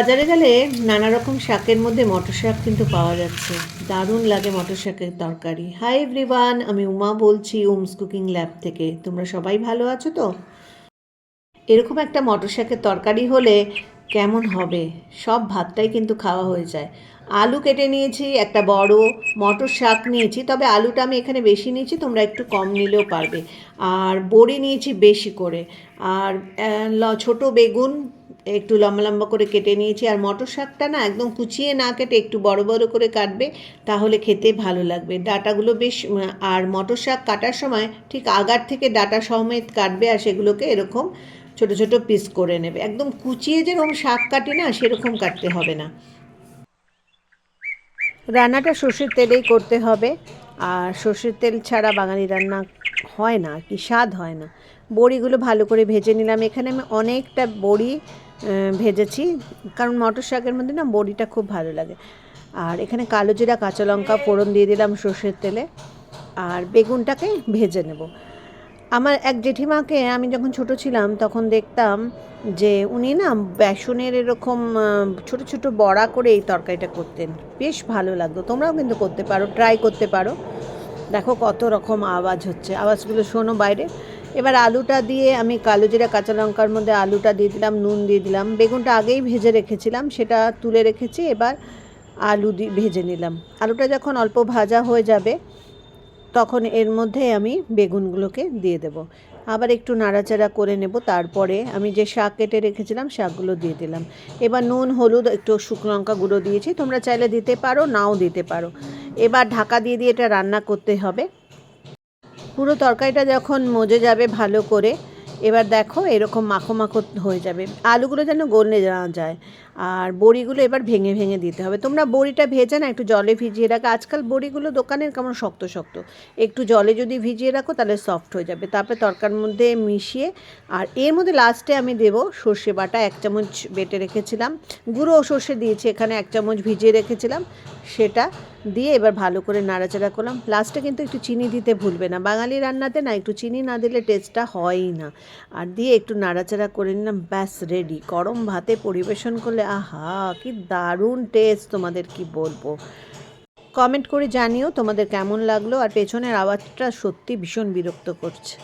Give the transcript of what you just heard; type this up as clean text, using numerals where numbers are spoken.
বাজারে গেলে নানা রকম শাকের মধ্যে মটর শাক কিন্তু পাওয়া যাচ্ছে। দারুণ লাগে মটর শাকের তরকারি। হাই এভরিওয়ান, আমি উমা বলছি উমস কুকিং ল্যাব থেকে। তোমরা সবাই ভালো আছো তো? এরকম একটা মটর শাকের তরকারি হলে কেমন হবে? সব ভাতটাই কিন্তু খাওয়া হয়ে যায়। আলু কেটে নিয়েছি একটা বড়, মটর শাক নিয়েছি, তবে আলুটা আমি এখানে বেশি নিয়েছি, তোমরা একটু কম নিলেও পারবে। আর বড়ি নিয়েছি বেশি করে। আর ছোট বেগুন একটু লম্বা লম্বা করে কেটে নিয়েছি। আর মটর শাকটা না একদম কুচিয়ে না কেটে একটু বড় বড় করে কাটবে, তাহলে খেতে ভালো লাগবে। ডাঁটাগুলো বেশ আর মটর শাক কাটার সময় ঠিক আগার থেকে ডাঁটা সমেত কাটবে, আর সেগুলোকে এরকম ছোট ছোট পিস করে নেবে। একদম কুচিয়ে যেরকম শাক কাটে না সেরকম কাটতে হবে না। রান্নাটা সর্ষের তেলেই করতে হবে, আর সর্ষের তেল ছাড়া বাঙালি রান্না হয় না, আর কি স্বাদ হয় না। বড়িগুলো ভালো করে ভেজে নিলাম। এখানে আমি অনেকটা বড়ি ভেজেছি, কারণ মটর শাকের মধ্যে না বড়িটা খুব ভালো লাগে। আর এখানে কালো জিরা কাঁচা লঙ্কা ফোড়ন দিয়ে দিলাম সর্ষের তেলে, আর বেগুনটাকে ভেজে নেব। আমার এক জেঠিমাকে আমি যখন ছোট ছিলাম তখন দেখতাম যে উনি না বেসনের এরকম ছোট ছোট বড়া করে এই তরকারিটা করতেন। বেশ ভালো লাগতো। তোমরাও কিন্তু করতে পারো, ট্রাই করতে পারো। দেখো কত রকম আওয়াজ হচ্ছে, আওয়াজগুলো শোনো বাইরে। এবার আলুটা দিয়ে আমি কালো জিরা কাঁচা লঙ্কার মধ্যে আলুটা দিয়ে দিলাম, নুন দিয়ে দিলাম। বেগুনটা আগেই ভেজে রেখেছিলাম, সেটা তুলে রেখেছি। এবার আলু দিয়ে ভেজে নিলাম। আলুটা যখন অল্প ভাজা হয়ে যাবে তখন এর মধ্যে আমি বেগুনগুলোকে দিয়ে দেব। আবার একটু নাড়াচাড়া করে নেব। তারপরে আমি যে শাক কেটে রেখেছিলাম শাকগুলো দিয়ে দিলাম। এবার নুন হলুদ একটু শুকনো লঙ্কা গুঁড়ো দিয়েছি, তোমরা চাইলে দিতে পারো, নাও দিতে পারো। এবার ঢাকা দিয়ে দিয়ে এটা রান্না করতে হবে। পুরো তরকারিটা যখন মজে যাবে ভালো করে, এবার দেখো এরকম মাখো মাখো হয়ে যাবে। আলুগুলো যেন গলে না যায়। আর বড়িগুলো এবার ভেঙে ভেঙে দিতে হবে। তোমরা বড়িটা ভেজে না একটু জলে ভিজিয়ে রাখো। আজকাল বড়িগুলো দোকানের কেমন শক্ত শক্ত, একটু জলে যদি ভিজিয়ে রাখো তাহলে সফট হয়ে যাবে। তারপরে তরকারির মধ্যে মিশিয়ে, আর এর মধ্যে লাস্টে আমি দেব সর্ষে বাটা 1 চামচ বেটে রেখেছিলাম। গুঁড়ো সর্ষে দিয়েছি এখানে, 1 চামচ ভিজিয়ে রেখেছিলাম, সেটা দিয়ে এবার ভালো করে নাড়াচাড়া করলাম। লাস্টে কিন্তু একটু চিনি দিতে ভুলবে না, বাঙালি রান্নাতে না একটু চিনি না দিলে টেস্টটা হয়ই না। আর দিয়ে একটু নাড়াচাড়া করে নিলাম, ব্যাস রেডি। গরম ভাতে পরিবেশন করলে আহা কি দারুণ টেস্ট, তোমাদের কি বলবো। কমেন্ট করে জানিও তোমাদের কেমন লাগলো। আর পেছনের আওয়াজটা সত্যি ভীষণ বিরক্ত করছে।